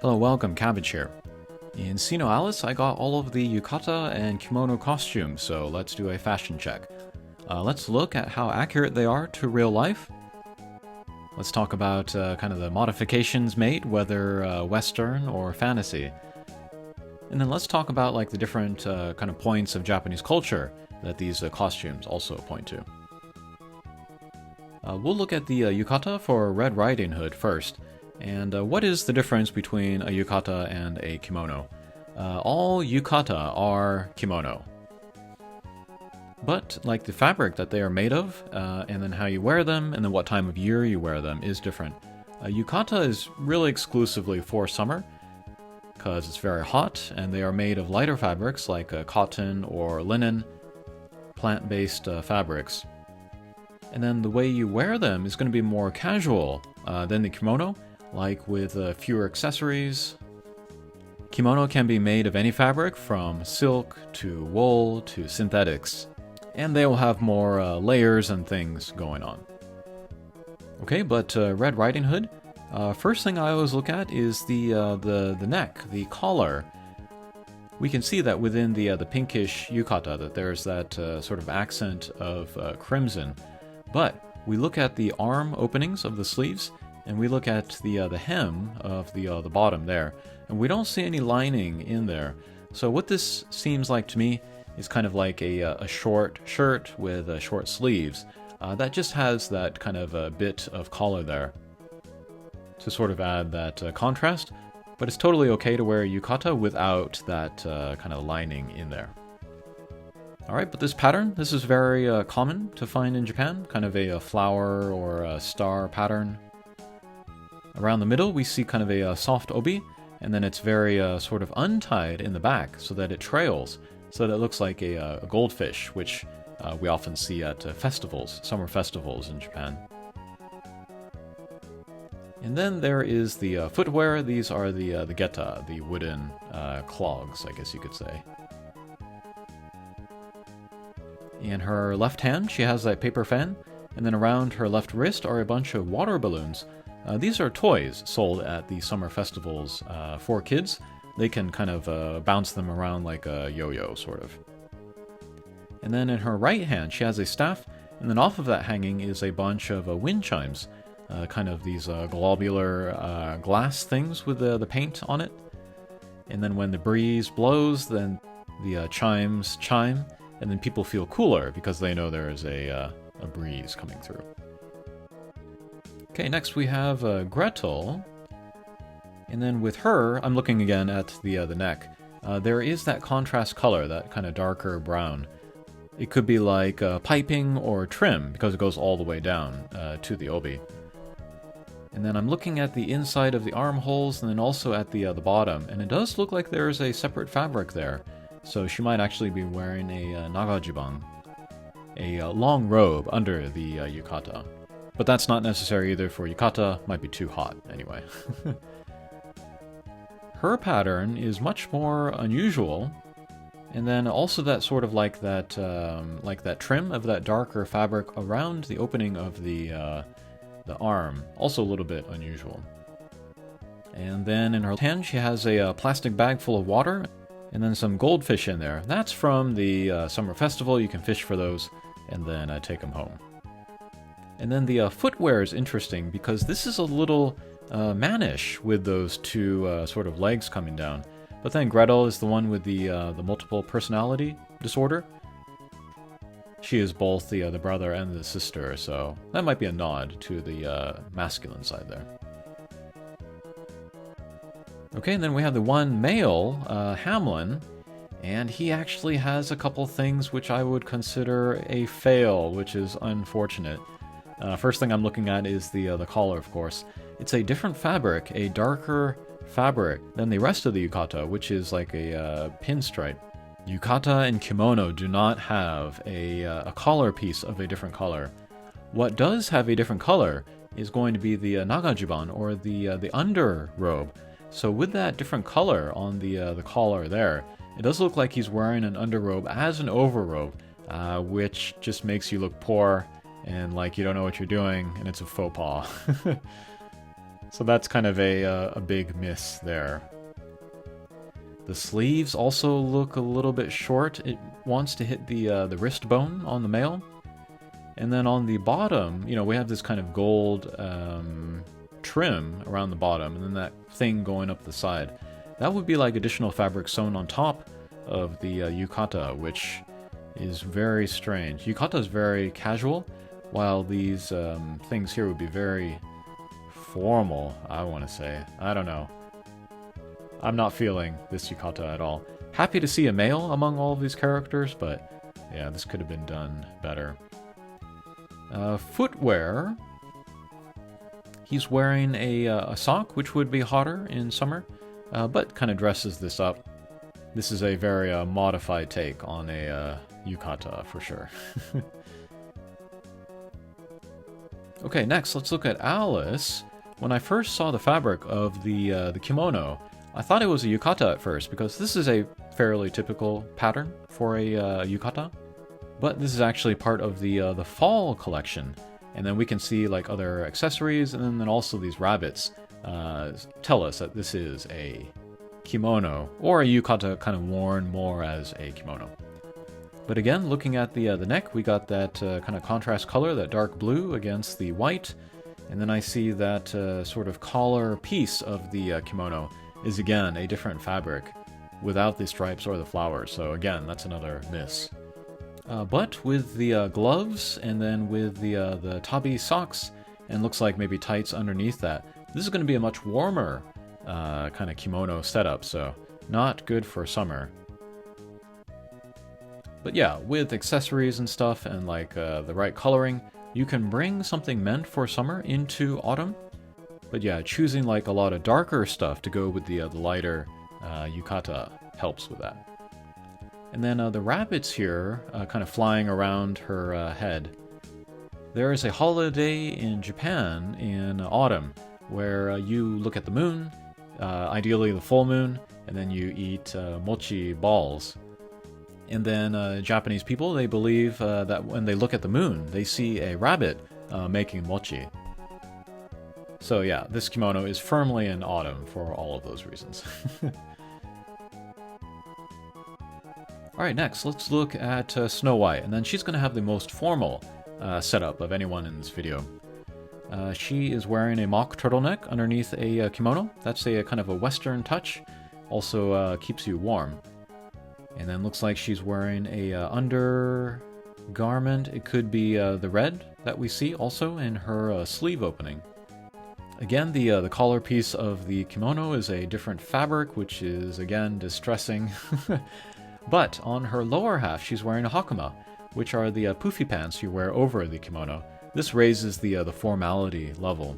Hello, welcome, Cabbage here. In SINoALICE, I got all of the yukata and kimono costumes, so let's do a fashion check. Let's look at how accurate they are to real life. Let's talk about kind of the modifications made, whether Western or fantasy. And then let's talk about like the different kind of points of Japanese culture that these costumes also point to. We'll look at the yukata for Red Riding Hood first. And what is the difference between a yukata and a kimono? All yukata are kimono. But like the fabric that they are made of, and then how you wear them, and then what time of year you wear them is different. A yukata is really exclusively for summer, because it's very hot, and they are made of lighter fabrics like cotton or linen, plant-based fabrics. And then the way you wear them is going to be more casual than the kimono, like with fewer accessories. Kimono can be made of any fabric, from silk to wool to synthetics, and they will have more layers and things going on. Okay, but Red Riding Hood, first thing I always look at is the neck, the collar. We can see that within the pinkish yukata that there's that sort of accent of crimson, but we look at the arm openings of the sleeves, and we look at the hem of the bottom there, and we don't see any lining in there. So what this seems like to me is kind of like a short shirt with short sleeves that just has that kind of a bit of collar there to sort of add that contrast, but it's totally okay to wear a yukata without that kind of lining in there. Alright, but this pattern, this is very common to find in Japan, kind of a flower or a star pattern. Around the middle, we see kind of a soft obi, and then it's very sort of untied in the back so that it trails, so that it looks like a goldfish, which we often see at festivals, summer festivals in Japan. And then there is the footwear. These are the geta, the wooden clogs, I guess you could say. In her left hand, she has that paper fan, and then around her left wrist are a bunch of water balloons. These are toys sold at the summer festivals for kids. They can kind of bounce them around like a yo-yo, sort of. And then in her right hand, she has a staff, and then off of that hanging is a bunch of wind chimes, kind of these globular glass things with the paint on it. And then when the breeze blows, then the chimes chime, and then people feel cooler because they know there is a breeze coming through. Okay, next we have Gretel, and then with her, I'm looking again at the neck. There is that contrast color, that kind of darker brown. It could be like piping or trim, because it goes all the way down to the obi. And then I'm looking at the inside of the armholes, and then also at the bottom, and it does look like there's a separate fabric there. So she might actually be wearing a nagajiban, a long robe under the yukata. But that's not necessary either for yukata, might be too hot anyway. Her pattern is much more unusual, and then also that sort of like that trim of that darker fabric around the opening of the arm, also a little bit unusual. And then in her hand she has a plastic bag full of water, and then some goldfish in there. That's from the summer festival. You can fish for those, and then take them home. And then the footwear is interesting because this is a little mannish with those two sort of legs coming down. But then Gretel is the one with the multiple personality disorder. She is both the brother and the sister, so that might be a nod to the masculine side there. Okay, and then we have the one male, Hamelin, and he actually has a couple things which I would consider a fail, which is unfortunate. First thing I'm looking at is the collar, of course. It's a different fabric, a darker fabric than the rest of the yukata, which is like a pinstripe. Yukata and kimono do not have a collar piece of a different color. What does have a different color is going to be the nagajiban, or the under robe. So with that different color on the collar there, it does look like he's wearing an underrobe as an overrobe, which just makes you look poor and like you don't know what you're doing, and it's a faux pas. So that's kind of a big miss there. The sleeves also look a little bit short. It wants to hit the wrist bone on the male. And then on the bottom, you know, we have this kind of gold trim around the bottom, and then that thing going up the side. That would be like additional fabric sewn on top of the yukata, which is very strange. Yukata is very casual, while these things here would be very formal, I want to say. I don't know. I'm not feeling this yukata at all. Happy to see a male among all of these characters, but yeah, this could have been done better. Footwear. He's wearing a sock, which would be hotter in summer, but kind of dresses this up. This is a very modified take on a yukata, for sure. Okay, next, let's look at Alice. When I first saw the fabric of the kimono, I thought it was a yukata at first, because this is a fairly typical pattern for a yukata. But this is actually part of the fall collection. And then we can see like other accessories, and then also these rabbits tell us that this is a kimono, or a yukata kind of worn more as a kimono. But again, looking at the neck, we got that kind of contrast color, that dark blue against the white. And then I see that sort of collar piece of the kimono is again a different fabric without the stripes or the flowers. So again, that's another miss. But with the gloves, and then with the tabi socks, and looks like maybe tights underneath that, this is going to be a much warmer kind of kimono setup, so not good for summer. But yeah, with accessories and stuff, and like the right coloring, you can bring something meant for summer into autumn. But yeah, choosing like a lot of darker stuff to go with the lighter yukata helps with that. And then the rabbits here, kind of flying around her head. There is a holiday in Japan in autumn where you look at the moon, ideally the full moon, and then you eat mochi balls. And then Japanese people, they believe that when they look at the moon, they see a rabbit making mochi. So yeah, this kimono is firmly in autumn for all of those reasons. Alright, next, let's look at Snow White, and then she's going to have the most formal setup of anyone in this video. She is wearing a mock turtleneck underneath a kimono. That's a kind of a western touch, also keeps you warm. And then looks like she's wearing a undergarment. It could be the red that we see also in her sleeve opening. Again, the collar piece of the kimono is a different fabric, which is again distressing. But on her lower half, she's wearing a hakama, which are the poofy pants you wear over the kimono. This raises the formality level.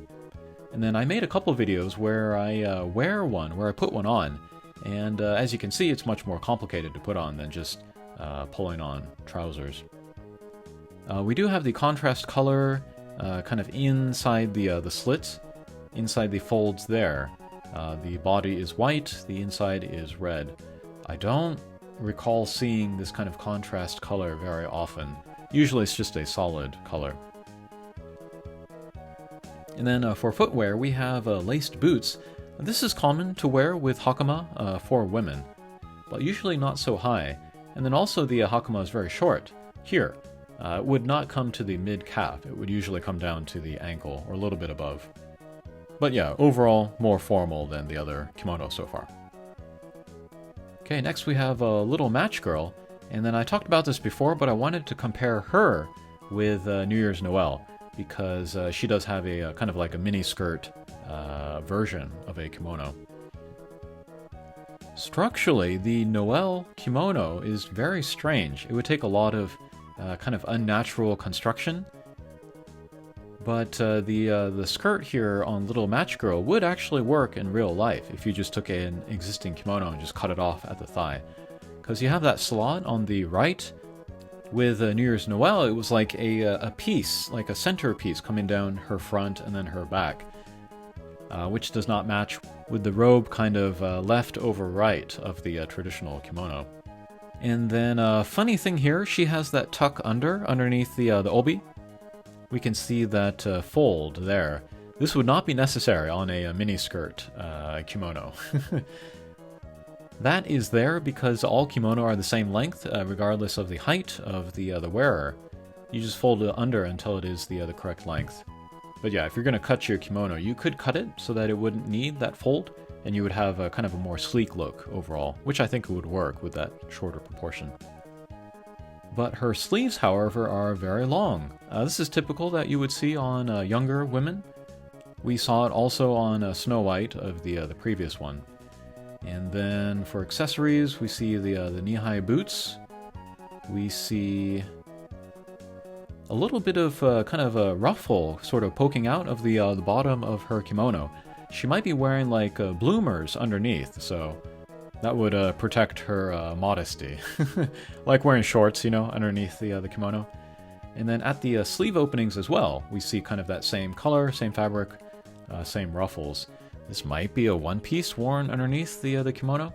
And then I made a couple videos where I wear one, where I put one on. And as you can see, it's much more complicated to put on than just pulling on trousers. We do have the contrast color kind of inside the slits, inside the folds there. The body is white, the inside is red. I don't recall seeing this kind of contrast color very often. Usually it's just a solid color. And then for footwear, we have laced boots. This is common to wear with hakama for women, but usually not so high. And then also the hakama is very short. Here, it would not come to the mid-calf. It would usually come down to the ankle or a little bit above. But yeah, overall more formal than the other kimono so far. Okay, next we have a little match girl, and then I talked about this before, but I wanted to compare her with New Year's Noel, because she does have a kind of like a mini skirt version of a kimono. Structurally, the Noel kimono is very strange. It would take a lot of kind of unnatural construction. But the skirt here on Little Match Girl would actually work in real life if you just took an existing kimono and just cut it off at the thigh. Because you have that slot on the right. With New Year's Noel, it was like a piece, like a center piece coming down her front and then her back. Which does not match with the robe kind of left over right of the traditional kimono. And then funny thing here, she has that tuck underneath the obi. We can see that fold there. This would not be necessary on a miniskirt kimono. That is there because all kimono are the same length, regardless of the height of the wearer. You just fold it under until it is the correct length. But yeah, if you're going to cut your kimono, you could cut it so that it wouldn't need that fold, and you would have a kind of a more sleek look overall, which I think would work with that shorter proportion. But her sleeves, however, are very long. This is typical that you would see on younger women. We saw it also on Snow White of the previous one. And then for accessories, we see the knee-high boots. We see a little bit of kind of a ruffle sort of poking out of the bottom of her kimono. She might be wearing like bloomers underneath, so that would protect her modesty. Like wearing shorts, you know, underneath the kimono. And then at the sleeve openings as well, we see kind of that same color, same fabric, same ruffles. This might be a one-piece worn underneath the kimono.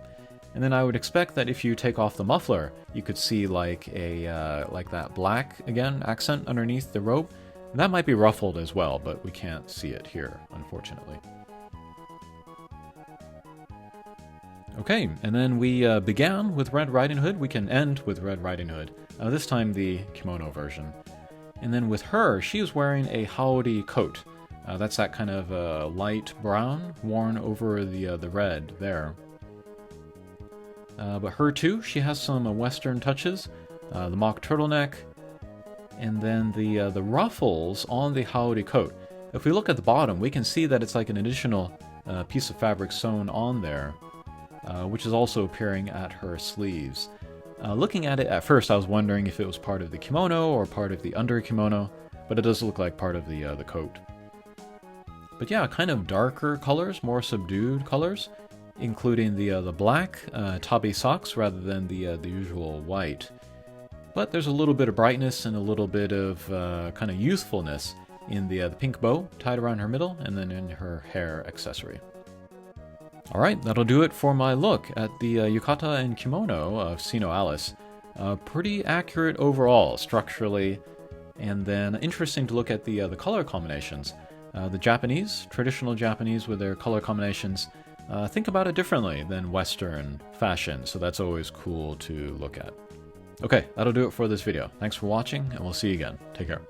And then I would expect that if you take off the muffler, you could see like a like that black, again, accent underneath the robe. And that might be ruffled as well, but we can't see it here, unfortunately. Okay, and then we began with Red Riding Hood. We can end with Red Riding Hood, this time the kimono version. And then with her, she is wearing a haori coat. That's that kind of light brown worn over the red there. But her too, she has some Western touches. The mock turtleneck, and then the ruffles on the haori coat. If we look at the bottom, we can see that it's like an additional piece of fabric sewn on there, which is also appearing at her sleeves. Looking at it at first, I was wondering if it was part of the kimono or part of the under kimono, but it does look like part of the coat. But yeah, kind of darker colors, more subdued colors, including the black tabi socks rather than the usual white. But there's a little bit of brightness and a little bit of kind of youthfulness in the pink bow tied around her middle and then in her hair accessory. Alright, that'll do it for my look at the yukata and kimono of SINoALICE. Pretty accurate overall, structurally, and then interesting to look at the color combinations. The Japanese, traditional Japanese with their color combinations, think about it differently than Western fashion, so that's always cool to look at. Okay, that'll do it for this video. Thanks for watching, and we'll see you again. Take care.